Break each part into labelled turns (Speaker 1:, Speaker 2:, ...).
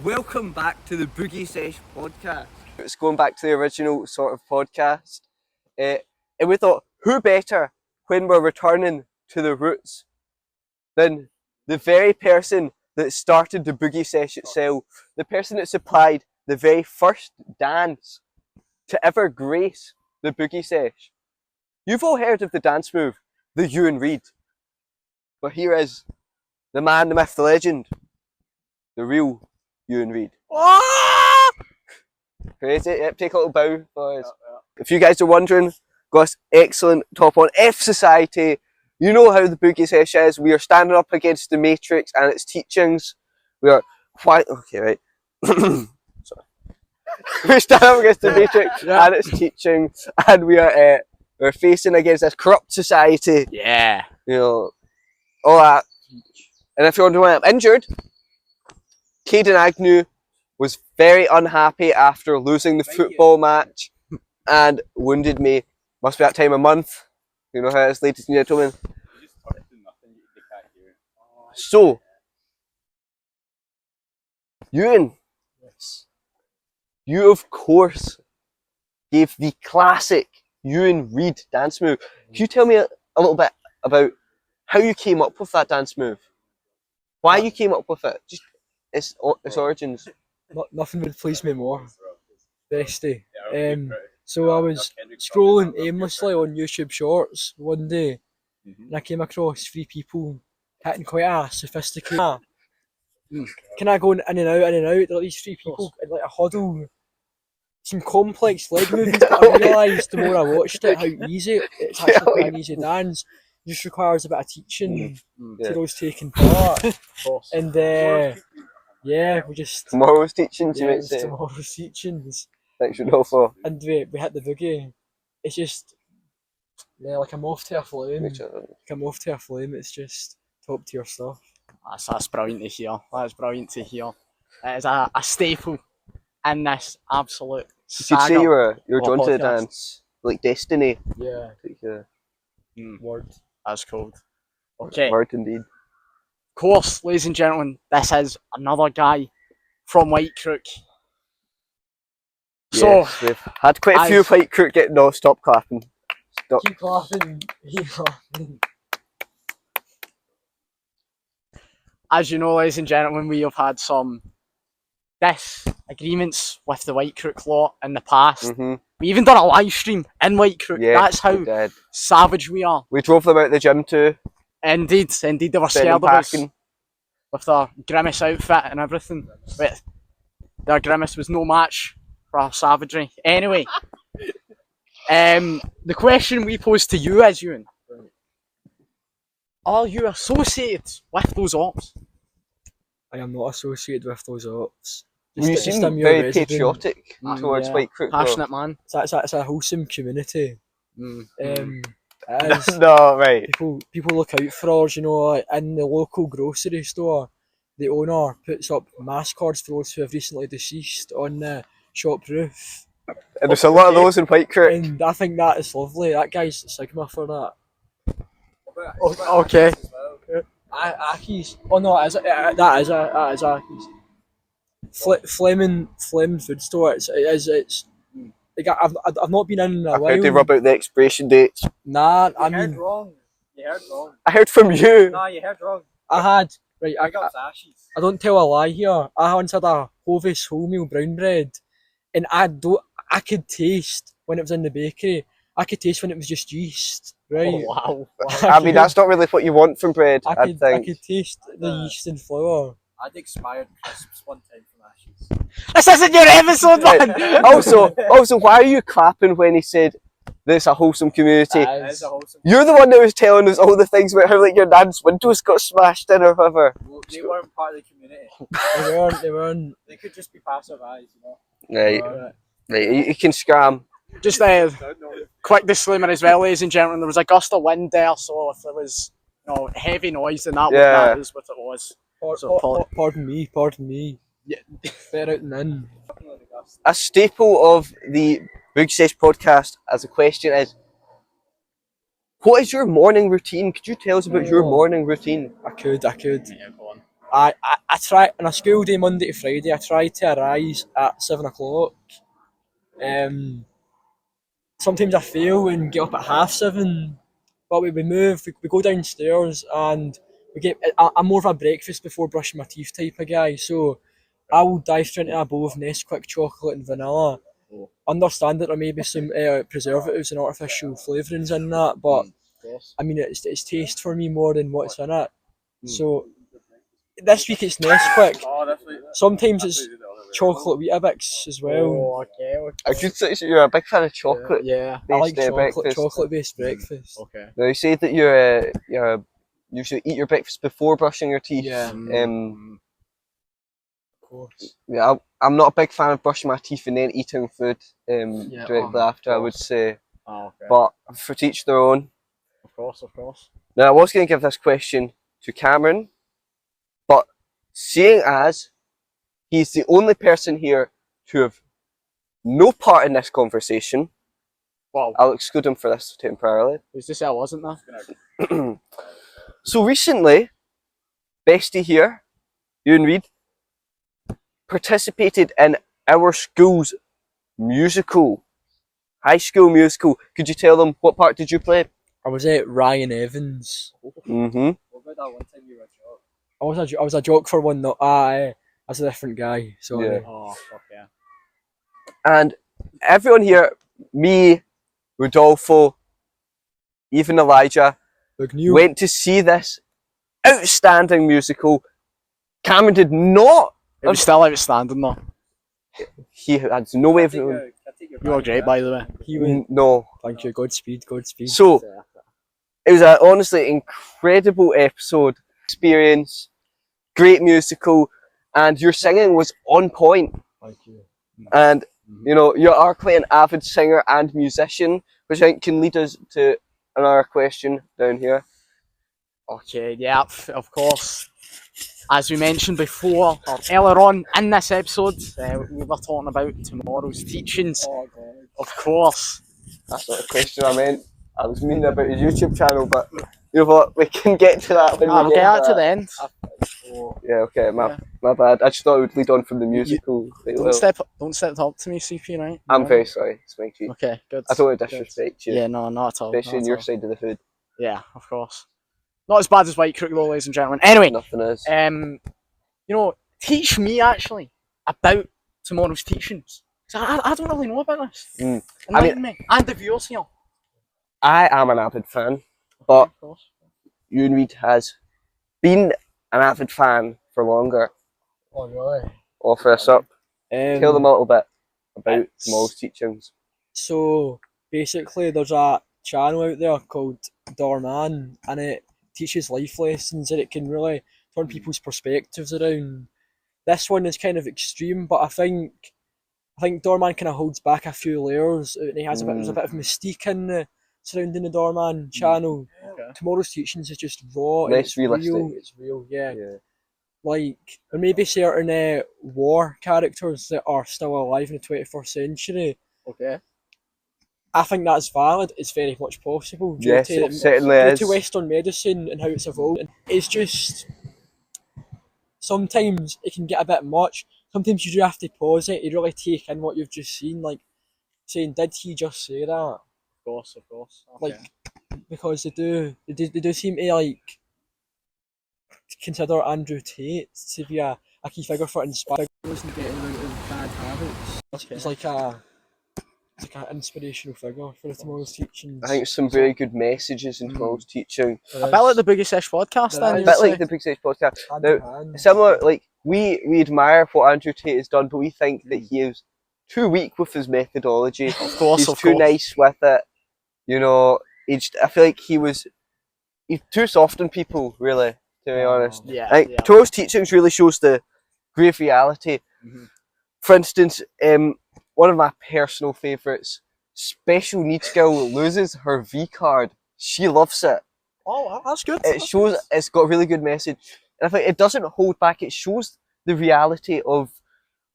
Speaker 1: Welcome back to the Boogie Sesh podcast.
Speaker 2: It's going back to the original sort of podcast. And we thought, who better when we're returning to the roots than the very person that started the Boogie Sesh itself, the person that supplied the very first dance to ever grace the Boogie Sesh. You've all heard of the dance move, the Euan Reid. But here is the man, the myth, the legend, the real Euan Reid. Crazy. Yep, take a little bow, boys. If you guys are wondering, got this excellent top on F Society. You know how the Boogie Sesh is. We are standing up against the Matrix and its teachings. We are quite okay, right? Sorry. We're standing up against the Matrix and its teachings, and we're facing against this corrupt society.
Speaker 1: Yeah.
Speaker 2: You know, all that. And if you're wondering why I'm injured, Caden Agnew was very unhappy after losing the football match and wounded me. Must be that time of month. You know how it is, ladies and gentlemen. So, Euan, you of course gave the classic Euan Reid dance move. Can you tell me a little bit about how you came up with that dance move? Why you came up with it? Just its origins.
Speaker 3: Nothing would please me more. Bestie. So I was scrolling aimlessly on YouTube Shorts one day, and I came across three people hitting quite a sophisticated. Can I go in and out, like these three people in like a huddle? Some complex leg movements, but I realised the more I watched it how easy it's actually quite an easy dance. It just requires a bit of teaching to those taking part. And yeah, we just
Speaker 2: Tomorrow's teachings, you might say.
Speaker 3: tomorrow's teachings.
Speaker 2: Thanks, Rodolfo.
Speaker 3: And we hit the boogie. It's just like a moth to a flame. It's just top tier stuff.
Speaker 4: That's brilliant to hear. That's brilliant to hear. It is a staple in this absolute
Speaker 2: You could say you were drawn to the dance, like destiny.
Speaker 3: Yeah.
Speaker 4: Word. That's cold. Okay.
Speaker 2: Word indeed.
Speaker 4: Of course, ladies and gentlemen, this is another guy from White Crook.
Speaker 2: Yes, we've had quite a few White Crook get no, stop clapping. Stop.
Speaker 3: Keep laughing. Keep laughing.
Speaker 4: As you know, ladies and gentlemen, we have had some disagreements with the White Crook lot in the past. We even done a live stream in White Crook.
Speaker 2: Yes,
Speaker 4: that's how savage we are.
Speaker 2: We drove them out the gym too.
Speaker 4: Indeed, they were scared of us with their grimace outfit and everything. But their grimace was no match for our savagery. Anyway, the question we pose to you is, Euan, are you associated with those ops?
Speaker 3: I am not associated with those ops.
Speaker 2: You seem very patriotic towards White Crook.
Speaker 4: Passionate man.
Speaker 3: It's a wholesome community. It is.
Speaker 2: No, right.
Speaker 3: People look out for us, you know, like in the local grocery store. The owner puts up mass cards for those who have recently deceased on the shop roof.
Speaker 2: And there's a lot of those in White Crook.
Speaker 3: And I think that is lovely. That guy's Sigma for that.
Speaker 4: Okay.
Speaker 3: Aki's. Oh no, that is Aki's. Fleming food store. It's. Like I've not been in a while.
Speaker 2: How do they rub out the expiration dates?
Speaker 3: Nah,
Speaker 5: You heard wrong.
Speaker 2: I heard from you.
Speaker 5: No, you heard wrong.
Speaker 3: I
Speaker 5: got ashes.
Speaker 3: I don't tell a lie here. I once had a Hovis wholemeal brown bread, and I could taste when it was in the bakery. I could taste when it was just yeast. Right.
Speaker 4: Oh, wow.
Speaker 2: I mean, that's not really what you want from bread, I think.
Speaker 3: I could taste the yeast and flour.
Speaker 5: I'd expired crisps one time from ashes.
Speaker 4: This isn't your episode, man!
Speaker 2: Also, why are you clapping when he said there's a wholesome community?
Speaker 5: It is a wholesome.
Speaker 2: You're the one that was telling us all the things about how like your dad's windows got smashed in or whatever.
Speaker 5: Well, they weren't part of the community.
Speaker 3: They weren't.
Speaker 5: They could just be passive eyes, you know.
Speaker 2: Right. You can scram.
Speaker 4: Just a quick disclaimer as well, ladies and gentlemen, there was a gust of wind there, so if there was heavy noise, then that is what it was.
Speaker 3: Pardon me.
Speaker 4: Yeah.
Speaker 3: Better out than in.
Speaker 2: A staple of the Boogie Sesh podcast as a question is, what is your morning routine? Could you tell us about your morning routine?
Speaker 3: I could.
Speaker 4: Yeah, go on.
Speaker 3: I try on a school day Monday to Friday. I try to arise at 7 o'clock. Sometimes I fail and get up at 7:30. But we move. We go downstairs and we get. I'm more of a breakfast before brushing my teeth type of guy. So I will dive straight into a bowl of Nesquik chocolate and vanilla. Understand that there may be some preservatives and artificial flavourings in that, but I mean it's taste for me more than what's in it. So this week it's Nesquik. Sometimes it's chocolate Weetabix as well.
Speaker 4: Oh, okay.
Speaker 2: I should say you're a big fan of chocolate.
Speaker 4: Yeah.
Speaker 3: I like
Speaker 2: breakfast.
Speaker 3: chocolate based breakfast.
Speaker 4: Okay.
Speaker 2: Now you say that you should eat your breakfast before brushing your teeth.
Speaker 3: Yeah. Of course.
Speaker 2: Yeah, I'm not a big fan of brushing my teeth and then eating food directly after, I would say.
Speaker 4: Oh, okay.
Speaker 2: But for each their own.
Speaker 4: Of course.
Speaker 2: Now, I was going to give this question to Cameron, but seeing as he's the only person here to have no part in this conversation,
Speaker 4: Wow.
Speaker 2: I'll exclude him for this temporarily.
Speaker 4: Who's this? I wasn't there.
Speaker 2: So recently, Bestie here, Euan Reid, participated in our school's musical, high school musical. Could you tell them what part did you play?
Speaker 3: I was at Ryan Evans.
Speaker 2: Mm-hmm.
Speaker 5: What about that one time you were a joke?
Speaker 3: I was a joke for one. No, I was a different guy. Sorry.
Speaker 2: Yeah.
Speaker 4: Oh, fuck yeah.
Speaker 2: And everyone here, me, Rodolfo, even Elijah,
Speaker 3: Big Neil.
Speaker 2: went to see this outstanding musical. Cameron did not.
Speaker 4: It was still outstanding though.
Speaker 2: He had no way of
Speaker 5: Can I
Speaker 2: knowing.
Speaker 5: take your
Speaker 4: You were
Speaker 5: back
Speaker 4: great,
Speaker 5: there?
Speaker 4: by the way.
Speaker 3: He went.
Speaker 2: No.
Speaker 3: Thank you. Godspeed.
Speaker 2: So, it was an honestly incredible episode. Experience, great musical, and your singing was on point.
Speaker 3: Thank you.
Speaker 2: And, you know, you are quite an avid singer and musician, which I think can lead us to another question down here.
Speaker 4: Okay, yeah, of course. As we mentioned before, or earlier on in this episode, we were talking about tomorrow's teachings.
Speaker 5: Oh, God.
Speaker 4: Of course.
Speaker 2: That's not a question I meant. I was meaning about his YouTube channel, but you know what? We can get to that when
Speaker 4: I'll
Speaker 2: we
Speaker 4: get
Speaker 2: get
Speaker 4: that to the end.
Speaker 2: Yeah, okay, my bad. I just thought it would lead on from the musical. quite well.
Speaker 4: Don't step up to me, CP, right?
Speaker 2: I'm
Speaker 4: No?
Speaker 2: very sorry, Smikey.
Speaker 4: Okay, good.
Speaker 2: I don't want to
Speaker 4: Good.
Speaker 2: disrespect you,
Speaker 4: Yeah, no, not at all.
Speaker 2: especially
Speaker 4: not
Speaker 2: on
Speaker 4: at
Speaker 2: your
Speaker 4: all.
Speaker 2: side of the hood.
Speaker 4: Yeah, of course. Not as bad as White Crook though, ladies and gentlemen. Anyway,
Speaker 2: Nothing is.
Speaker 4: you know, teach me actually about tomorrow's teachings. 'Cause I don't really know about this. Enlighten me. And the viewers here.
Speaker 2: I am an avid fan, but
Speaker 4: Of course.
Speaker 2: Euan Reid has been an avid fan for longer.
Speaker 3: Oh really?
Speaker 2: Offer us up. Tell them a little bit about
Speaker 3: it's-
Speaker 2: tomorrow's teachings.
Speaker 3: So basically, there's a channel out there called Doorman, and it teaches life lessons, and it can really turn people's perspectives around. This one is kind of extreme, but I think Doorman kind of holds back a few layers, and he has there's a bit of mystique in surrounding the Doorman channel.
Speaker 4: Okay.
Speaker 3: Tomorrow's teachings is just raw. and
Speaker 2: Less
Speaker 3: it's
Speaker 2: realistic.
Speaker 3: Real, it's real, yeah.
Speaker 2: Yeah.
Speaker 3: Like there may be certain war characters that are still alive in the 21st century.
Speaker 4: Okay.
Speaker 3: I think that's valid. It's very much possible.
Speaker 2: Yes, it certainly
Speaker 3: due
Speaker 2: is.
Speaker 3: to Western medicine and how it's evolved. And it's just sometimes it can get a bit much. Sometimes you do have to pause it. You really take in what you've just seen, like saying, "Did he just say that?"
Speaker 4: Of course. Okay.
Speaker 3: Like because they do seem to like consider Andrew Tate to be a key figure for inspiring and getting out of bad habits.
Speaker 4: Okay.
Speaker 3: It's like an inspirational figure for tomorrow's teachings.
Speaker 2: I think some very good messages in tomorrow's teaching.
Speaker 4: A bit like the Boogie Sesh podcast
Speaker 3: There
Speaker 4: then.
Speaker 3: is.
Speaker 2: A
Speaker 4: you'd
Speaker 2: bit
Speaker 4: say.
Speaker 2: like the Big Sage podcast.
Speaker 3: Hand
Speaker 2: Now,
Speaker 3: in hand.
Speaker 2: similar, like we admire what Andrew Tate has done, but we think that he is too weak with his methodology.
Speaker 4: Of course,
Speaker 2: He's too nice with it. You know, I feel like he's too soft on people, really, to be honest.
Speaker 4: Yeah.
Speaker 2: I think tomorrow's teachings really shows the grave reality.
Speaker 4: Mhm.
Speaker 2: For instance, one of my personal favourites, special needs girl loses her V card. She loves it.
Speaker 4: Oh, that's good.
Speaker 2: It shows it's got a really good message. And I think it doesn't hold back. It shows the reality of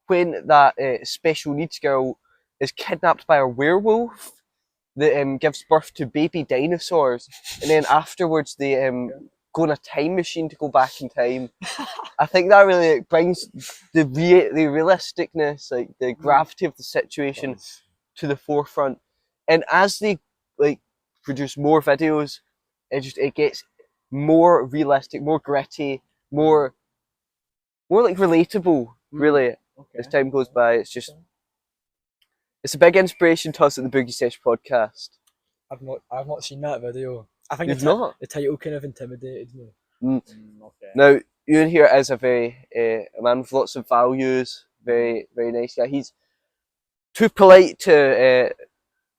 Speaker 2: when that special needs girl is kidnapped by a werewolf that gives birth to baby dinosaurs, and then afterwards they go in a time machine to go back in time. I think that really brings the realisticness, like the gravity of the situation to the forefront. And as they like produce more videos, it gets more realistic, more gritty, more like relatable, really. As time goes by, it's a big inspiration to us at the Boogie Sesh podcast.
Speaker 3: I've not seen that video. I think
Speaker 2: You've not?
Speaker 3: the title kind of intimidated me.
Speaker 4: Okay.
Speaker 2: Now, Euan here is a very a man with lots of values, very very nice guy. He's too polite to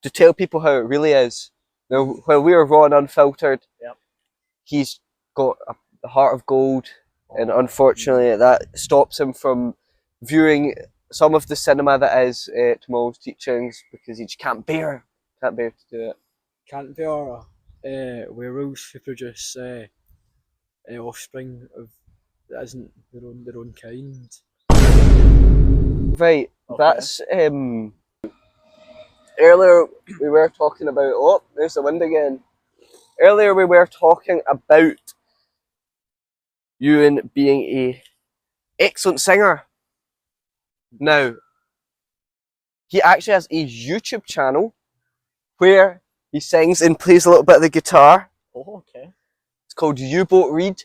Speaker 2: tell people how it really is. Now, while we are raw and unfiltered, he's got a heart of gold, and unfortunately that stops him from viewing some of the cinema that is tomorrow's teachings because he just can't bear to do it.
Speaker 3: Can't bear werewolves who produce offspring of that isn't their own kind.
Speaker 2: Right, that's earlier we were talking about. Oh, there's the wind again. Earlier we were talking about Euan being a excellent singer. Now, he actually has a YouTube channel where he sings and plays a little bit of the guitar.
Speaker 4: Oh, okay.
Speaker 2: It's called U-Boat Reid.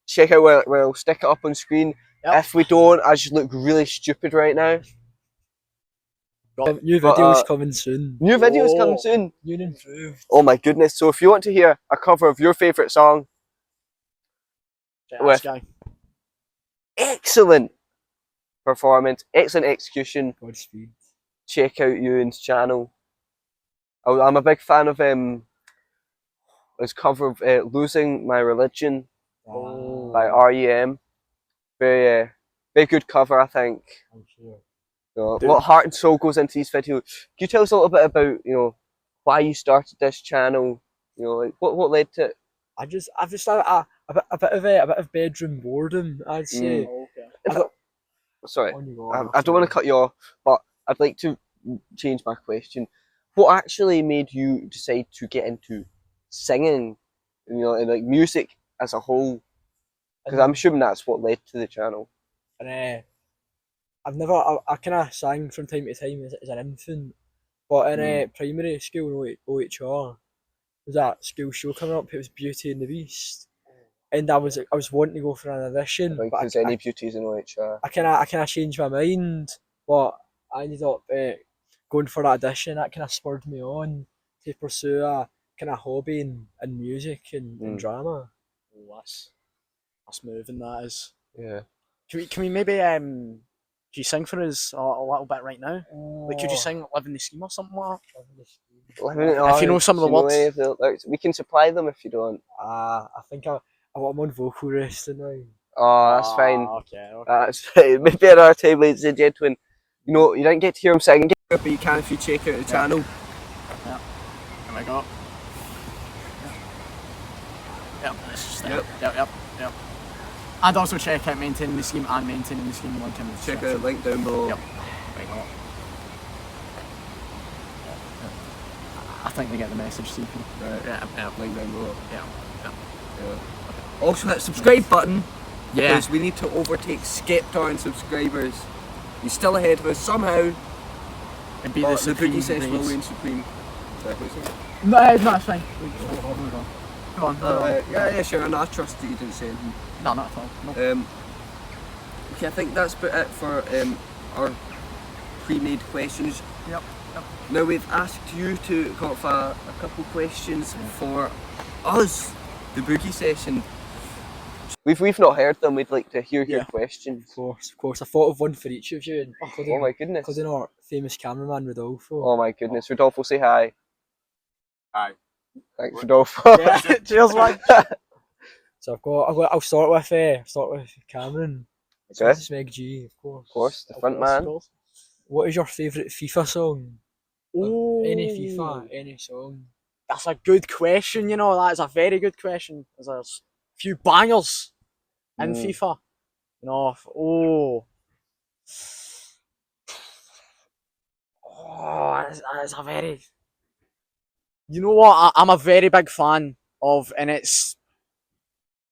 Speaker 2: Check out where I'll stick it up on screen. If we don't, I just look really stupid right now.
Speaker 3: New videos coming soon.
Speaker 2: New videos coming soon.
Speaker 3: New and improved.
Speaker 2: Oh my goodness. So if you want to hear a cover of your favourite song with excellent performance, excellent execution,
Speaker 3: Godspeed.
Speaker 2: check out Euan's channel. I'm a big fan of his cover of Losing My Religion by REM. Very good cover, I think.
Speaker 3: I'm sure.
Speaker 2: A lot of heart and soul goes into these videos. Can you tell us a little bit about why you started this channel? Like what led to it?
Speaker 3: I've just had a bit of bedroom boredom, I'd say.
Speaker 2: Sorry, I don't want to cut you off, but I'd like to change my question. What actually made you decide to get into singing, and like music as a whole? Because I'm assuming that's what led to the channel.
Speaker 3: And I kind of sang from time to time as an infant, but in primary school in OHR, there was that school show coming up. It was Beauty and the Beast, and I was wanting to go for an audition.
Speaker 2: I think
Speaker 3: but
Speaker 2: there's any beauties in OHR.
Speaker 3: I kind of changed my mind, but I ended up going for that audition. That kind of spurred me on to pursue a kind of hobby in music and drama.
Speaker 4: Oh, that's moving. That is.
Speaker 2: Yeah.
Speaker 4: Can we maybe can you sing for us a little bit right now? Like, could you sing "Live in the Scheme" or something like that? If you know some of the words,
Speaker 2: we can supply them if you don't.
Speaker 3: I think I'm on vocal rest tonight.
Speaker 2: Oh, that's fine.
Speaker 4: Okay.
Speaker 2: That's fine. Maybe another time, ladies and gentlemen. You didn't get to hear him sing,
Speaker 1: But you can if you check out the channel.
Speaker 4: Yeah. There we go. Yep. Yep. And also check out Maintaining the Scheme and Maintaining the Scheme link in the
Speaker 1: Check out the link down below.
Speaker 4: Yep. Right on. I think they get the message, CP.
Speaker 1: Right.
Speaker 4: Yeah.
Speaker 1: Link down below.
Speaker 4: Yeah.
Speaker 1: Also hit subscribe button.
Speaker 4: Yeah.
Speaker 1: Because we need to overtake Skepta in subscribers. He's still ahead of us somehow.
Speaker 4: And be
Speaker 1: But
Speaker 4: the
Speaker 1: the
Speaker 4: supreme
Speaker 1: Boogie Sesh will
Speaker 4: race.
Speaker 1: reign supreme. Sorry, what was it?
Speaker 4: No, it's fine. Go on.
Speaker 1: Yeah, sure. No, I trust that you didn't say anything.
Speaker 4: No, not at all. No.
Speaker 1: Okay, I think that's about it for our pre-made questions.
Speaker 4: Yep.
Speaker 1: Now we've asked you to come up with a couple questions for us, the Boogie Session.
Speaker 2: We've not heard them. We'd like to hear your questions.
Speaker 3: Of course. I thought of one for each of you,
Speaker 2: Oh my goodness.
Speaker 3: including our famous cameraman Rodolfo.
Speaker 2: Oh my goodness. Rodolfo, say hi.
Speaker 1: Hi.
Speaker 2: Thanks, Rodolfo.
Speaker 4: Yeah. Cheers, man.
Speaker 3: So I'll start with Cameron. So
Speaker 2: Okay.
Speaker 3: this is Meg G, of course.
Speaker 2: Of course, the front man.
Speaker 3: What is your favourite FIFA song?
Speaker 4: Oh,
Speaker 3: Any FIFA, any song.
Speaker 4: That's a good question. That is a very good question. There's a few bangers in FIFA. It's a very. You know what? I'm a very big fan of, and it's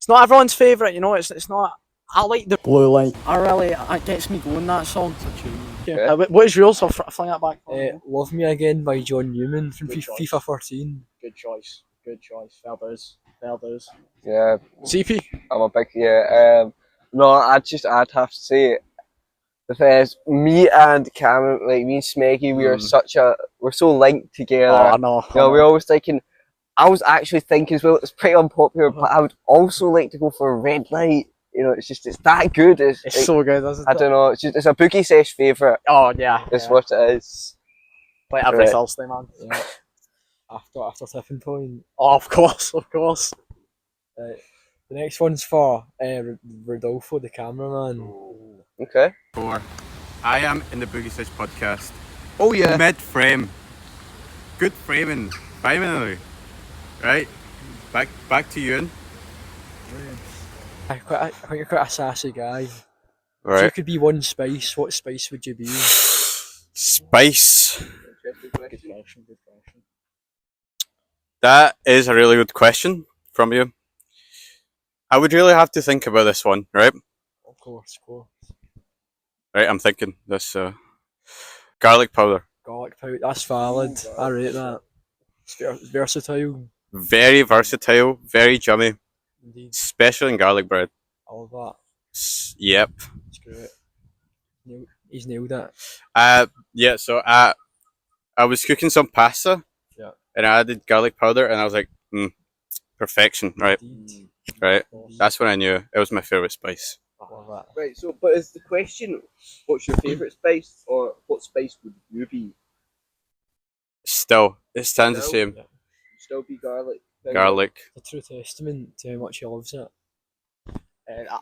Speaker 4: It's not everyone's favourite, you know. It's not. I like the blue light. It gets me going. That song.
Speaker 2: Okay.
Speaker 4: What is yours? I'll fling that back.
Speaker 3: Love Me Again by John Newman from
Speaker 4: Good choice.
Speaker 3: FIFA 13.
Speaker 4: Good choice. Good choice. Fair dues. Fair dues.
Speaker 2: Yeah,
Speaker 4: CP.
Speaker 2: I'm a big no, I'd have to say the thing is, me and me and Smeggy, we're so linked together.
Speaker 4: Oh, I know.
Speaker 2: You know, we're always thinking. I was actually thinking as well. It's pretty unpopular, but I would also like to go for a Red Light. You know, it's that good. It's like,
Speaker 4: so good, isn't it?
Speaker 2: I don't know. It's a Boogie Sesh favourite.
Speaker 4: Oh yeah.
Speaker 2: It's what it is.
Speaker 4: Like every Thursday, man.
Speaker 3: Yeah. After tipping point.
Speaker 4: Oh, of course, of course.
Speaker 3: The next one's for Rodolfo, the cameraman.
Speaker 2: Okay.
Speaker 6: I am in the Boogie Sesh podcast. Oh yeah. Mid frame. Good framing. Finally. Right. Back to Euan.
Speaker 3: I think you're quite a sassy guy. If you
Speaker 6: Right.
Speaker 3: could be one spice, what spice would you be?
Speaker 6: Spice.
Speaker 4: Good question. Good question.
Speaker 6: That is a really good question from you. I would really have to think about this one, right?
Speaker 3: Of course.
Speaker 6: Right, I'm thinking this garlic powder.
Speaker 3: Garlic powder, that's valid. I rate that. It's versatile.
Speaker 6: Very versatile, very yummy,
Speaker 3: Indeed.
Speaker 6: especially in garlic bread.
Speaker 3: I love that.
Speaker 6: Yep.
Speaker 3: It's great. He's nailed it.
Speaker 6: Yeah, so I was cooking some pasta.
Speaker 3: Yeah.
Speaker 6: And I added garlic powder and I was like, perfection, right?
Speaker 3: Indeed.
Speaker 6: Right. That's when I knew it was my favourite spice.
Speaker 3: I love that.
Speaker 2: Right. So, but is the question, what's your favourite spice, or what spice would you be?
Speaker 6: Still, it stands the
Speaker 2: Still?
Speaker 6: same.
Speaker 3: Yeah.
Speaker 2: Still be garlic.
Speaker 6: Garlic.
Speaker 3: The true testament to how much he loves it.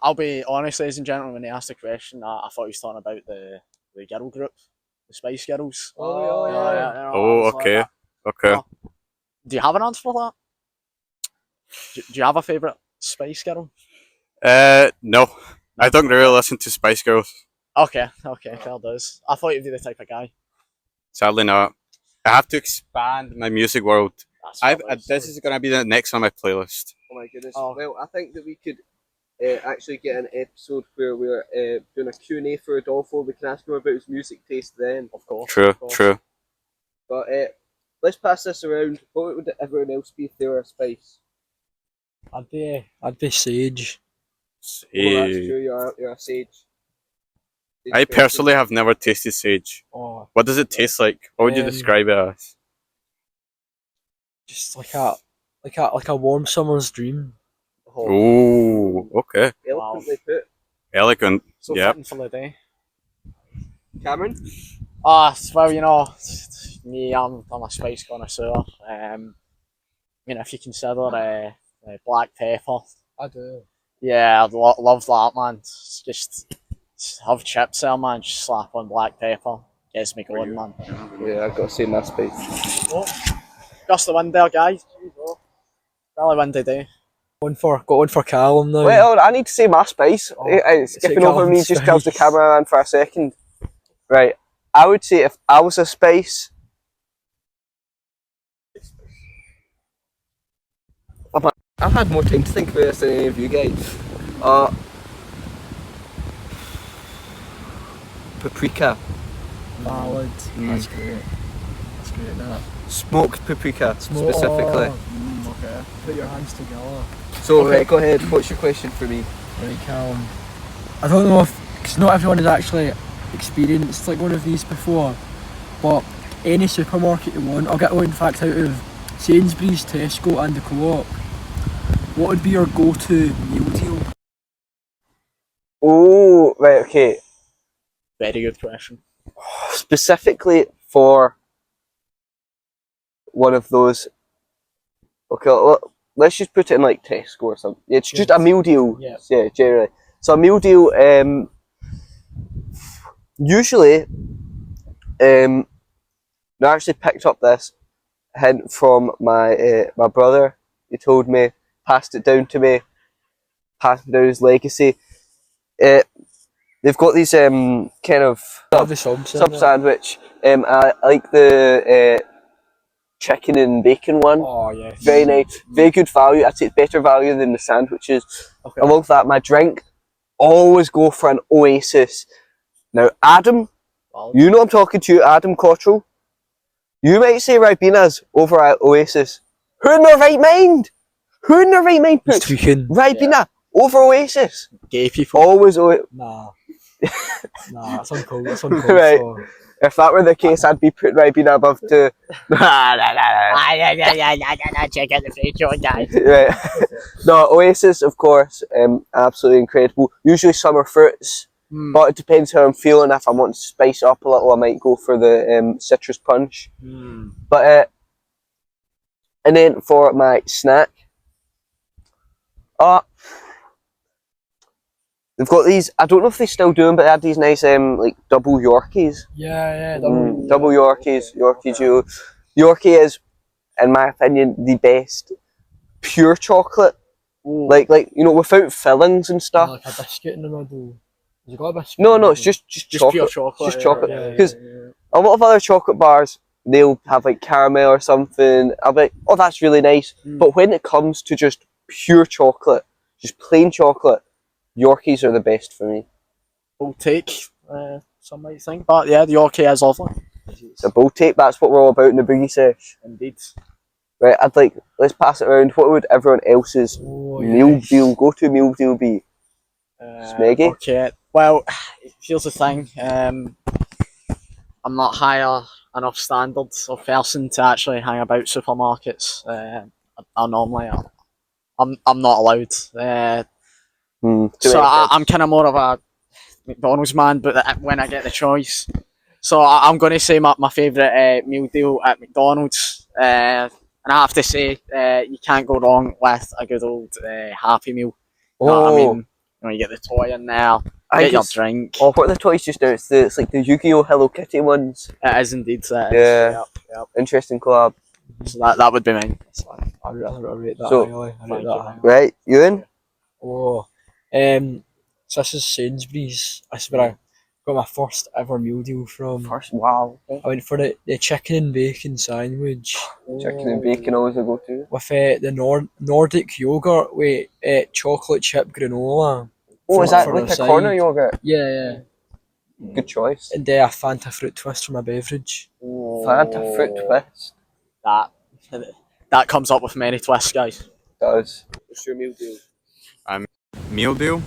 Speaker 4: I'll be honest, ladies and gentlemen, when they asked the question, I thought he was talking about the girl group, the Spice Girls.
Speaker 3: Oh, yeah.
Speaker 6: Oh, okay. Okay.
Speaker 4: Oh. Do you have an answer for that? Do you have a favourite Spice Girl?
Speaker 6: No. I don't really listen to Spice Girls.
Speaker 4: Okay, fair dues. I thought you'd be the type of guy.
Speaker 6: Sadly not. I have to expand my music world.
Speaker 4: That's fair dues.
Speaker 6: This is going to be the next on my playlist.
Speaker 2: Oh my goodness.
Speaker 4: Oh.
Speaker 2: Well, I think that we could actually get an episode where we're doing a Q&A for Rodolfo. We can ask him about his music taste then.
Speaker 4: Of course.
Speaker 6: True,
Speaker 4: of course.
Speaker 6: true.
Speaker 2: But let's pass this around. What would everyone else be if they were a spice?
Speaker 3: I'd be sage.
Speaker 2: Oh, that's
Speaker 6: Sage.
Speaker 2: true. You're a sage. Sage
Speaker 6: I
Speaker 2: person.
Speaker 6: personally have never tasted sage.
Speaker 3: Oh,
Speaker 6: What does it taste like? What would you describe it as?
Speaker 3: just like a warm summer's dream.
Speaker 6: Oh, okay.
Speaker 2: Eloquently put.
Speaker 6: Elegant.
Speaker 4: So
Speaker 6: Yep.
Speaker 4: fitting for the day.
Speaker 2: Cameron?
Speaker 4: Well, you know, me, I'm a spice connoisseur. If you consider black pepper,
Speaker 3: I do.
Speaker 4: yeah, I'd love that, man. It's just have chips there, man. Just slap on black pepper, gets me going, man.
Speaker 2: Yeah, I've got to say my spice.
Speaker 4: Oh, gust the wind there, guys. Really windy day.
Speaker 3: Got one for Callum now.
Speaker 2: Well, I need to say my spice.
Speaker 3: Say
Speaker 2: Skipping over me
Speaker 3: Callum's
Speaker 2: just kills the
Speaker 3: spice.
Speaker 2: cameraman for a second. Right. I would say if I was a spice, I've had more time to think about this than any of you guys. Paprika.
Speaker 3: Valid. That's great. That's great. That.
Speaker 2: Smoked paprika, specifically.
Speaker 3: Okay. Put your hands together.
Speaker 2: So, right, go ahead. What's your question for me?
Speaker 3: Right, Callum. I don't know because not everyone has actually experienced like one of these before, but any supermarket you want, I'll get one in fact out of Sainsbury's, Tesco and the Co-op. What would be your go-to meal deal?
Speaker 2: Oh, right, okay.
Speaker 4: Very good question.
Speaker 2: Specifically for one of those. Okay, let's just put it in like Tesco or something. It's just a meal deal.
Speaker 4: Yeah.
Speaker 2: Generally. So a meal deal. Usually, I actually picked up this hint from my brother. He told me, passed it down to me, passed down his legacy. They've got these kind of
Speaker 3: The sub
Speaker 2: sub sandwich. I like the chicken and bacon one.
Speaker 4: Oh yes.
Speaker 2: Very nice, very good value. I'd say it's better value than the sandwiches.
Speaker 4: Okay.
Speaker 2: I love that. My drink, always go for an Oasis. Now, Adam, you know I'm talking to you, Adam Cottrell. You might say Ribina's over at Oasis. Who in their right mind? Who in their right mind puts Ribena over Oasis?
Speaker 4: Gay people.
Speaker 2: Always
Speaker 3: Nah. Nah, that's uncalled. That's uncalled
Speaker 2: Right.
Speaker 3: for.
Speaker 2: If that were the case, I'd be putting Ribena above to.
Speaker 4: Check out the video, guys.
Speaker 2: Right. No, Oasis, of course, absolutely incredible. Usually summer fruits, but it depends how I'm feeling. If I want to spice up a little, I might go for the citrus punch. But and then for my snack, they've got these. I don't know if they still do them, but they had these nice like double Yorkies.
Speaker 3: Yeah,
Speaker 2: Double Yorkies. Yorkie is, in my opinion, the best pure chocolate. Like you know, without fillings and stuff.
Speaker 3: Like a biscuit in the middle. Has it got a biscuit?
Speaker 2: No, it's just chocolate.
Speaker 4: Pure chocolate.
Speaker 2: Just chocolate.
Speaker 3: Yeah,
Speaker 2: Because a lot of other chocolate bars, they'll have like caramel or something. I'll be like, oh, that's really nice. But when it comes to just pure chocolate, just plain chocolate, Yorkies are the best for me.
Speaker 4: Bold take, some might think, but yeah, the Yorkie is lovely.
Speaker 2: It's a bold tape. That's what we're all about in the Boogie Sesh.
Speaker 4: Indeed.
Speaker 2: Right, let's pass it around. What would everyone else's meal deal, go-to meal deal be? Smeggy?
Speaker 4: Okay, well, here's the thing. I'm not higher enough standards of person to actually hang about supermarkets. I normally, I'm not allowed. So I'm kind of more of a McDonald's man, but when I get the choice. So I'm going to say my favourite meal deal at McDonald's. And I have to say, you can't go wrong with a good old Happy Meal. You know what I mean? You know, you get the toy in there, get your drink.
Speaker 2: Oh, what are the toys just now? It's like the Yu-Gi-Oh! Hello Kitty ones.
Speaker 4: It is indeed.
Speaker 2: Yeah.
Speaker 4: Yep.
Speaker 2: Interesting collab.
Speaker 4: So that would be mine.
Speaker 3: I rate that
Speaker 2: So,
Speaker 3: highly. I rate that highly.
Speaker 2: Right, Euan?
Speaker 3: Oh, so this is Sainsbury's. That's where I got my first ever meal deal from.
Speaker 2: Wow.
Speaker 3: I went for the chicken and bacon sandwich
Speaker 2: Chicken and bacon always a go-to.
Speaker 3: with the Nordic yogurt with chocolate chip granola.
Speaker 2: Oh, is that
Speaker 3: for
Speaker 2: like
Speaker 3: the
Speaker 2: a
Speaker 3: side.
Speaker 2: corner yogurt?
Speaker 3: Yeah.
Speaker 2: Good choice.
Speaker 3: And a Fanta fruit twist for my beverage.
Speaker 2: Fanta fruit twist.
Speaker 4: That comes up with many twists, guys.
Speaker 2: Does. What's your meal deal?
Speaker 6: Meal deal?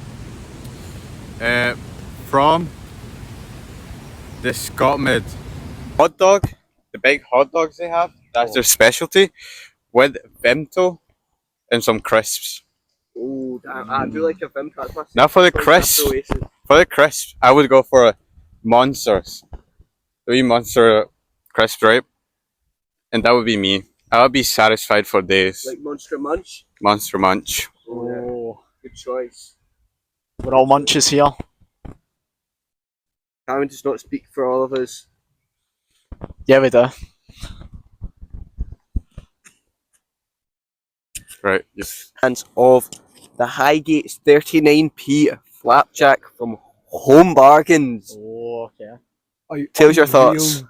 Speaker 6: From the Scotmid hot dog, the big hot dogs they have, that's their specialty, with Vimto and some crisps.
Speaker 2: Oh, I do like a Vimto.
Speaker 6: Now for the crisps, I would go for Monsters. 3 Monster crisps, right? And that would be me. I would be satisfied for days.
Speaker 2: Like Monster Munch?
Speaker 6: Monster Munch.
Speaker 2: Oh, good choice.
Speaker 4: We're all munches here.
Speaker 2: Cameron does not speak for all of us.
Speaker 4: Yeah, we do.
Speaker 6: Right, yes.
Speaker 2: And of the Highgate's 39p flapjack from Home Bargains.
Speaker 4: Oh, okay.
Speaker 2: Tell us your thoughts.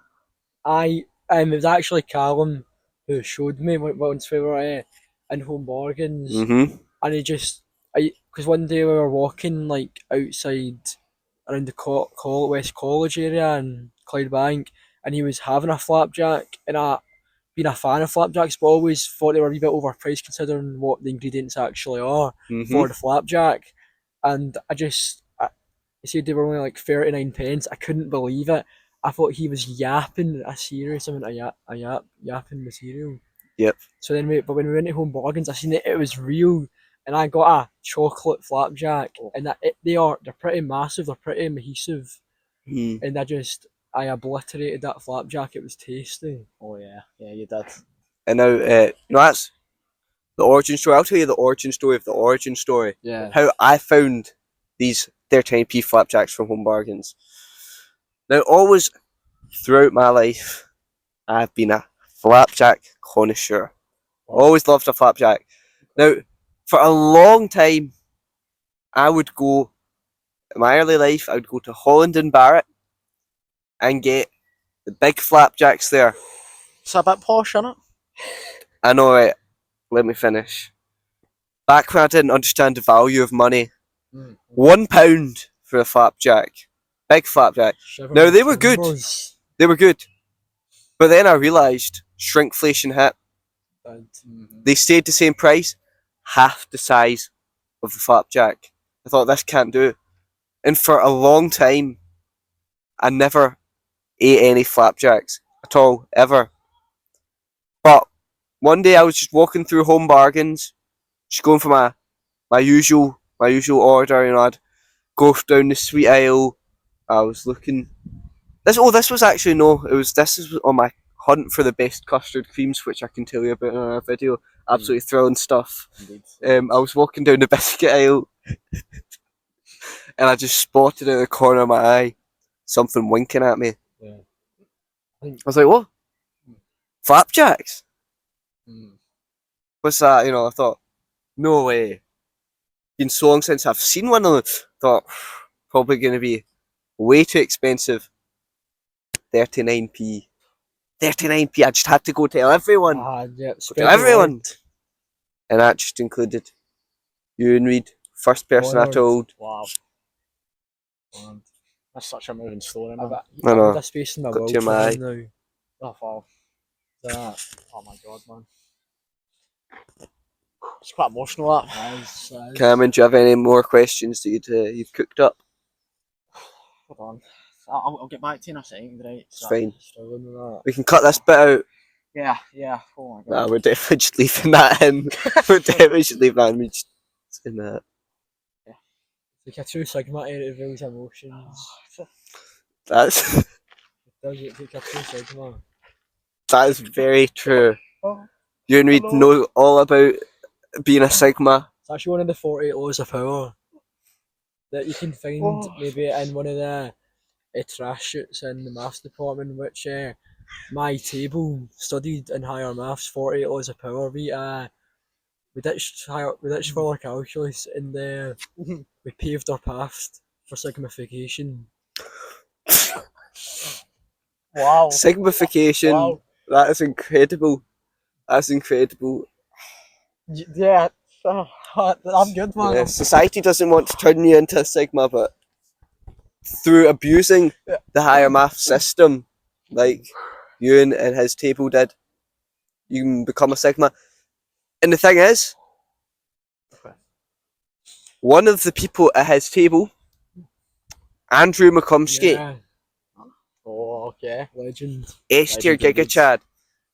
Speaker 3: It was actually Callum who showed me once we were in Home Bargains, and he just, because one day we were walking like outside around the West College area in Clydebank, and he was having a flapjack, and being a fan of flapjacks, but always thought they were a wee bit overpriced considering what the ingredients actually are for the flapjack, and he said they were only like 39 pence. I couldn't believe it. I thought he was yapping a serious amount of yapping material.
Speaker 2: Yep.
Speaker 3: So then when we went to Home Bargains, I seen it was real, and I got a chocolate flapjack, and they're pretty massive, they're pretty adhesive, and I obliterated that flapjack. It was tasty.
Speaker 4: Oh yeah, you did.
Speaker 2: And now, that's the origin story. I'll tell you the origin story of the origin story.
Speaker 4: Yeah.
Speaker 2: How I found these 39p flapjacks from Home Bargains. Now, always throughout my life, I've been a flapjack connoisseur. Always loved a flapjack. Now, for a long time, I would go, in my early life, I would go to Holland and Barrett and get the big flapjacks there.
Speaker 4: It's a bit posh, isn't it?
Speaker 2: I know, right? Let me finish. Back when I didn't understand the value of money, £1 for a flapjack, big flapjack. Now they were good. They were good, but then I realised shrinkflation hit. They stayed the same price, half the size of the flapjack. I thought this can't do, and for a long time, I never ate any flapjacks at all, ever. But one day I was just walking through Home Bargains, just going for my usual order. You know, I'd go down the sweet aisle. I was looking. This was actually no. This is on my hunt for the best custard creams, which I can tell you about in our video. Absolutely thrilling stuff. I was walking down the biscuit aisle, and I just spotted in the corner of my eye something winking at me.
Speaker 3: Yeah.
Speaker 2: I was like, "What? Flapjacks? What's that?" You know, I thought, "No way." Been so long since I've seen one of them. Thought probably going to be way too expensive. 39p. 39p. I just had to go tell everyone.
Speaker 3: Yeah,
Speaker 2: Tell everyone. And that just included Euan Reid, first person I told.
Speaker 4: Wow. That's such a moving story, man.
Speaker 2: I know.
Speaker 3: This space in my
Speaker 2: Got
Speaker 3: world
Speaker 2: to my eye.
Speaker 3: now.
Speaker 4: Oh, wow. Oh my god, man. It's quite emotional, that.
Speaker 2: Cameron, do you have any more questions that you've cooked up?
Speaker 4: Hold on. I'll get back to you in a second, right?
Speaker 2: It's fine. We can cut this bit out.
Speaker 4: Yeah. Oh my god.
Speaker 2: Nah, we're definitely just leaving that in. We're definitely just leaving that in. We're just in that.
Speaker 3: Like a true Sigma to reveal his emotions.
Speaker 2: That's
Speaker 3: It does it take a true Sigma.
Speaker 2: that is very true. Euan Reid knows all about being a Sigma.
Speaker 3: It's actually one of the 48 laws of power that you can find maybe in one of the trash shoots in the maths department, which my table studied in higher maths 48 laws of power. We ditched further calculus and we paved our path for sigmification.
Speaker 4: Wow.
Speaker 2: Sigmification.
Speaker 4: Wow.
Speaker 2: That is incredible. That's incredible.
Speaker 4: Yeah. I'm good, man.
Speaker 2: Yeah, society doesn't want to turn you into a Sigma, but through abusing the higher math system, like Euan and his table did, you can become a Sigma. And the thing is, one of the people at his table, Andrew McComsky,
Speaker 3: Yeah.
Speaker 4: Oh, okay.
Speaker 3: Legend.
Speaker 2: S tier
Speaker 4: Legend
Speaker 2: Giga Chad.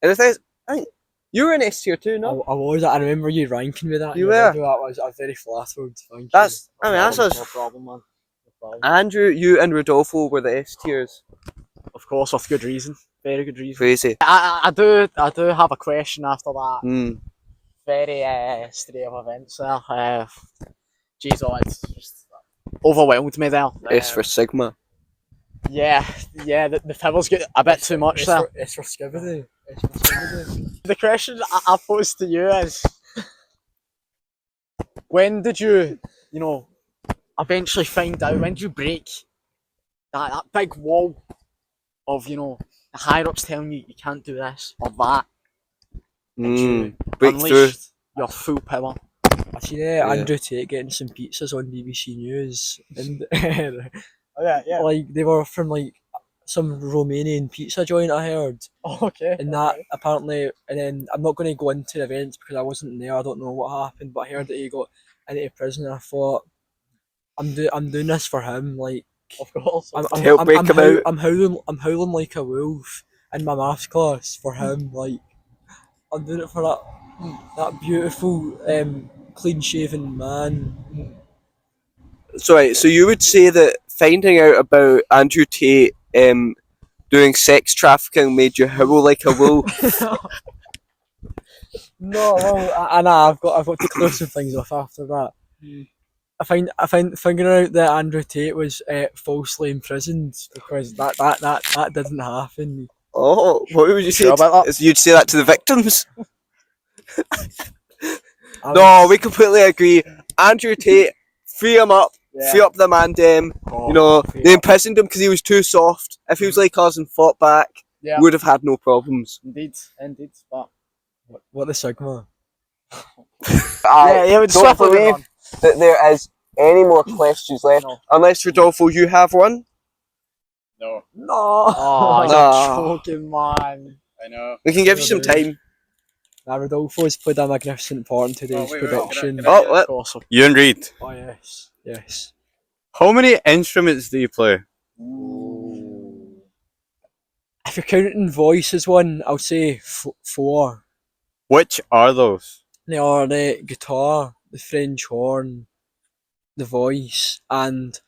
Speaker 2: And the thing is, I think you were in S tier too, no?
Speaker 3: I was. I remember you ranking me that.
Speaker 2: You
Speaker 3: in your
Speaker 2: were.
Speaker 3: video. I was very flattered. Thank
Speaker 2: That's
Speaker 3: you.
Speaker 2: that's us.
Speaker 4: No problem, man. No problem.
Speaker 2: Andrew, you and Rodolfo were the S tiers.
Speaker 4: Of course, with good reason. Very good reason.
Speaker 2: Crazy.
Speaker 4: I do have a question after that. Very stray of events there. Jeez, it's just overwhelmed me there.
Speaker 2: S for Sigma.
Speaker 4: Yeah, the fibers get a bit too much there.
Speaker 3: It's for Skibidi. It's for Skibidi.
Speaker 4: The question I pose to you is, when did you eventually find out, when did you break that big wall of, the higher-ups telling you can't do this or that, and you
Speaker 2: Breakthrough.
Speaker 4: unleashed your full power?
Speaker 3: I seen Andrew Tate getting some pizzas on BBC News, and
Speaker 4: Yeah.
Speaker 3: like they were from like some Romanian pizza joint I heard,
Speaker 4: Okay.
Speaker 3: and that apparently, and then I'm not going to go into the events because I wasn't there. I don't know what happened, but I heard that he got into prison. And I thought, I'm doing this for him. Like,
Speaker 4: Of course.
Speaker 2: Help break him out.
Speaker 3: I'm howling like a wolf in my maths class for him. Like, I'm doing it for that beautiful, clean shaven man.
Speaker 2: So you would say that finding out about Andrew Tate doing sex trafficking made you howl like a wolf?
Speaker 3: No, well, I've got to clear some things off after that. I find figuring out that Andrew Tate was falsely imprisoned, because that didn't happen.
Speaker 2: Oh, what would you say?
Speaker 4: Sure about that?
Speaker 2: You'd say that to the victims? No, we completely agree. Andrew Tate, free him up.
Speaker 4: Yeah.
Speaker 2: Free up the man, dem. They imprisoned him because he was too soft. If he was like us and fought back,
Speaker 4: Yeah.
Speaker 2: we would have had no problems.
Speaker 4: Indeed. But
Speaker 3: What the Sigma?
Speaker 2: I
Speaker 4: Yeah, it would
Speaker 2: don't
Speaker 4: swiftly
Speaker 2: believe
Speaker 4: run.
Speaker 2: that there is any more questions left.
Speaker 4: No.
Speaker 2: Unless, Rodolfo, you have one?
Speaker 6: No,
Speaker 3: No.
Speaker 4: Oh,
Speaker 2: No.
Speaker 4: you're joking, man.
Speaker 6: I know.
Speaker 2: We can give you some time.
Speaker 3: Rodolfo's played a magnificent part in today's
Speaker 6: wait,
Speaker 3: production.
Speaker 6: can I-
Speaker 2: Oh, what?
Speaker 4: Of course.
Speaker 6: Euan Reid,
Speaker 3: Oh yes, yes.
Speaker 6: how many instruments do you play?
Speaker 3: If you're counting voice as one, I'll say 4.
Speaker 6: Which are those?
Speaker 3: They are the guitar, the French horn, the voice, and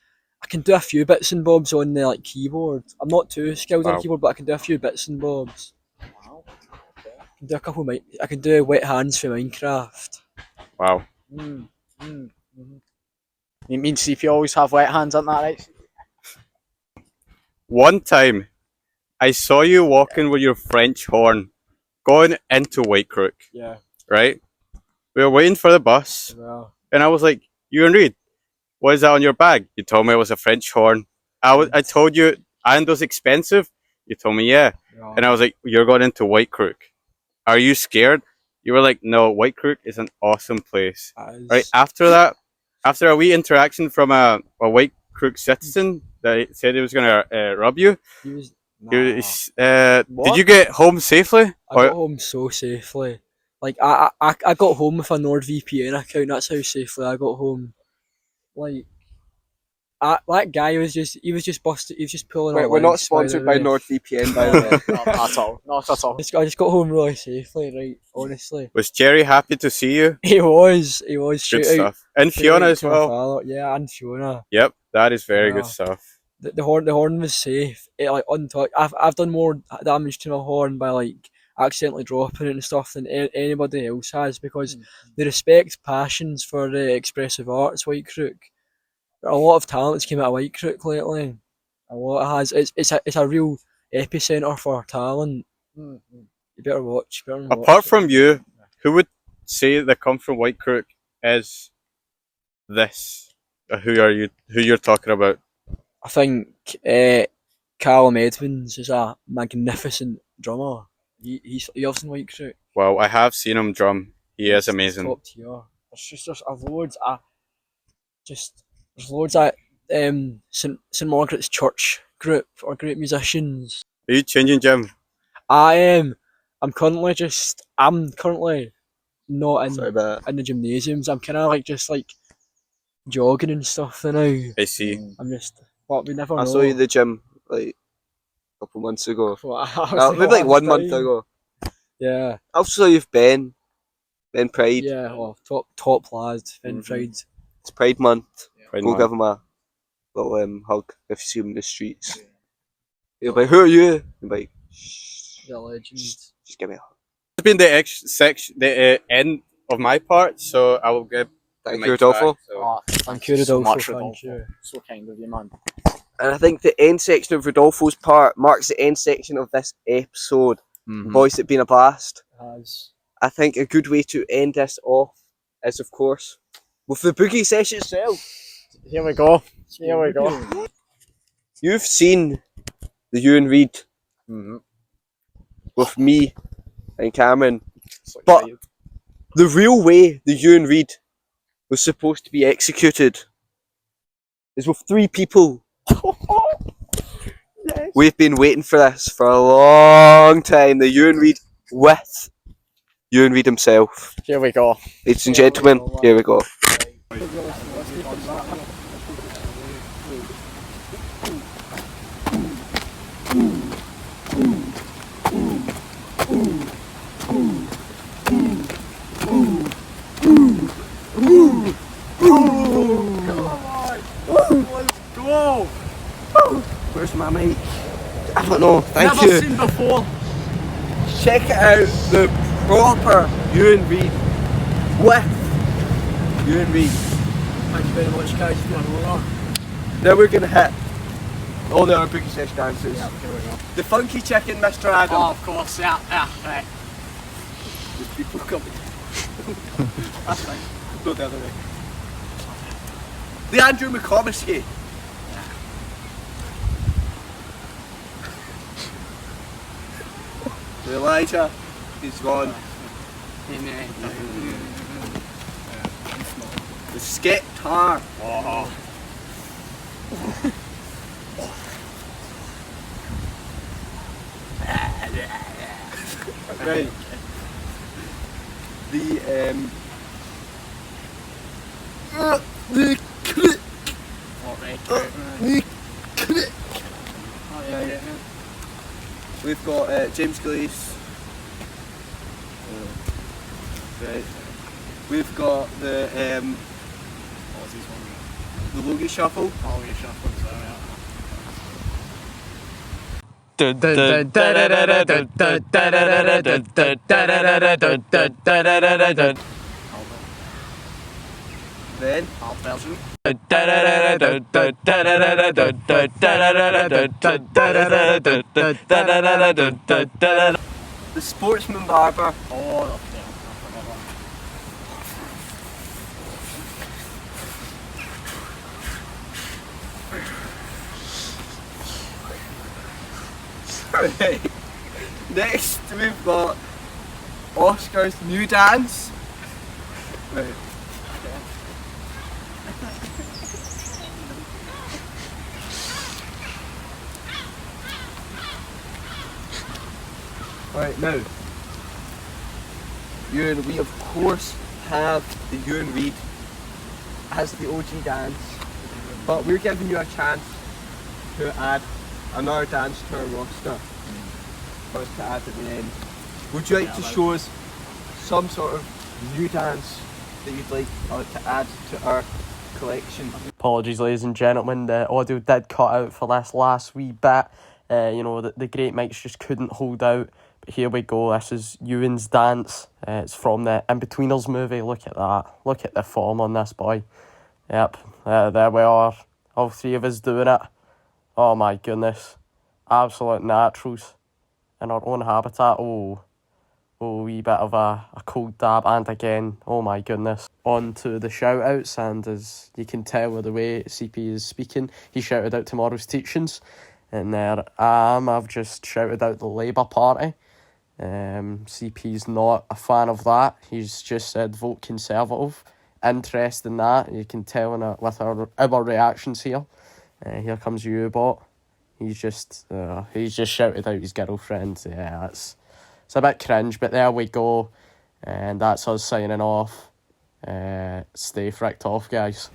Speaker 3: I can do a few bits and bobs on the keyboard. I'm not too skilled on
Speaker 6: Wow.
Speaker 3: the keyboard, but I can do a few bits and bobs. I can do a couple. I can do wet hands for Minecraft.
Speaker 6: Wow.
Speaker 4: You mean CP always have wet hands, aren't that right?
Speaker 6: One time, I saw you walking with your French horn, going into White Crook,
Speaker 3: Yeah.
Speaker 6: right? We were waiting for the bus,
Speaker 3: Well,
Speaker 6: and I was like, Euan Reid, what is that on your bag? You told me it was a French horn. I told you, and it was expensive? You told me, yeah. And I was like, you're going into White Crook. Are you scared? You were like, no, White Crook is an awesome place. Right after that, after a wee interaction from a White Crook citizen that said he was going to rob you,
Speaker 3: he was,
Speaker 6: he was, did
Speaker 4: What?
Speaker 6: you get home safely?
Speaker 3: I got home so safely. Like I got home with a NordVPN account. That's how safely I got home. Like that guy was just busted. He was just pulling.
Speaker 2: Wait,
Speaker 3: our
Speaker 2: we're not
Speaker 3: legs,
Speaker 2: sponsored by
Speaker 3: the way.
Speaker 2: NordVPN, by the way.
Speaker 4: Not at all. Not at all.
Speaker 3: I just got home really safely, right? Honestly,
Speaker 6: Was Jerry happy to see you?
Speaker 3: he was.
Speaker 6: Good
Speaker 3: Shout out-
Speaker 6: stuff. And
Speaker 3: shout
Speaker 6: Fiona
Speaker 3: out
Speaker 6: as
Speaker 3: to my
Speaker 6: well.
Speaker 3: father. Yeah, and Fiona.
Speaker 6: Yep, that is very
Speaker 3: Yeah.
Speaker 6: good stuff.
Speaker 3: The horn was safe. It untouched. I've done more damage to my horn by accidentally dropping it and stuff than anybody else has, because they respect passions for the expressive arts. White Crook. A lot of talents came out of White Crook lately. A lot has. It's a real epicenter for talent. You better watch.
Speaker 6: Apart from you, who would say that come from White Crook is this? Who you're talking about?
Speaker 3: I think Callum Edmonds is a magnificent drummer. He lives in White Crook.
Speaker 6: Well, I have seen him drum. He is amazing.
Speaker 3: Top tier. There's loads of there's loads of St Margaret's Church group are great musicians.
Speaker 6: Are you changing, Jim?
Speaker 3: I'm currently not in
Speaker 2: Sorry about that.
Speaker 3: in the gymnasiums. I'm kind of just jogging and stuff now.
Speaker 6: I see.
Speaker 3: I'm just, but we never know.
Speaker 2: I saw you at the gym a couple months ago.
Speaker 3: What,
Speaker 2: Maybe 1 month
Speaker 3: time.
Speaker 2: ago.
Speaker 3: Yeah,
Speaker 2: I also saw you with Ben Pride.
Speaker 3: yeah. Well, top lad, Ben Pride.
Speaker 2: It's Pride Month.
Speaker 6: Pride
Speaker 2: Go
Speaker 6: Month.
Speaker 2: give him a little hug if you see him in the streets. He'll be like, who are you? He'll be like, shh,
Speaker 3: The legend.
Speaker 2: just give me a hug.
Speaker 6: It's been the end of my part, so I will give. the
Speaker 2: Thank
Speaker 6: mic
Speaker 2: you, Rodolfo.
Speaker 6: back, so-
Speaker 4: Oh,
Speaker 3: Thank you,
Speaker 4: so
Speaker 3: Rodolfo.
Speaker 4: much,
Speaker 3: Thank
Speaker 4: Rodolfo.
Speaker 3: you.
Speaker 4: So kind of you, man.
Speaker 2: And I think the end section of Rodolfo's part marks the end section of this episode. Boys, it's been a blast.
Speaker 3: Has.
Speaker 2: I think a good way to end this off is, of course, with the Boogie Sesh itself.
Speaker 4: Here we go. Here we go.
Speaker 2: You've seen the Euan Reid with me and Cameron,
Speaker 4: So
Speaker 2: but
Speaker 4: excited.
Speaker 2: the real way the Euan Reid was supposed to be executed is with 3 people. We've been waiting for this for a long time. The Euan Reid with Euan Reid himself.
Speaker 4: Here we go.
Speaker 2: Ladies and gentlemen, here we go. Where's my mic? I don't know. Thank you.
Speaker 4: Seen before.
Speaker 2: Check it out, the proper Euan Reid with Euan Reid.
Speaker 3: Thank you very much, guys. It's been an honour.
Speaker 2: Now we're gonna hit all the other Boogie Sesh dances. The funky chicken, Mr. Adam.
Speaker 4: Oh, of course, yeah, right.
Speaker 2: There's people coming.
Speaker 4: That's fine.
Speaker 2: Go the other way. The Andrew McComiskey. The Elijah. He's gone.
Speaker 1: The Skeptar. Right. We've got James Glaze. Right. We've got the Logie Shuffle. Then the Sportsman Barber. Right. Next we've got Oscar's new dance. Right. Right now, Euan, we of course have the Euan Reid as the OG dance, but we're giving you a chance to add another dance to our roster for us to add at the end. Would you like to show us some sort of new dance that you'd like to add to our collection?
Speaker 2: Apologies, ladies and gentlemen, the audio did cut out for this last wee bit. The great mics just couldn't hold out. But here we go, this is Euan's dance. It's from the In-Betweeners movie. Look at that. Look at the form on this boy. Yep, there we are. All three of us doing it. Oh my goodness. Absolute naturals. In our own habitat. Oh, wee bit of a cold dab. And again, oh my goodness. On to the shout outs, and as you can tell with the way CP is speaking, he shouted out tomorrow's teachings. And there I am, I've just shouted out the Labour Party. CP's not a fan of that. He's just said vote Conservative. Interest in that. You can tell with our reactions here. Here comes U-Bot. He's just shouted out his girlfriend. Yeah, it's a bit cringe, but there we go. And that's us signing off. Stay fricked off, guys.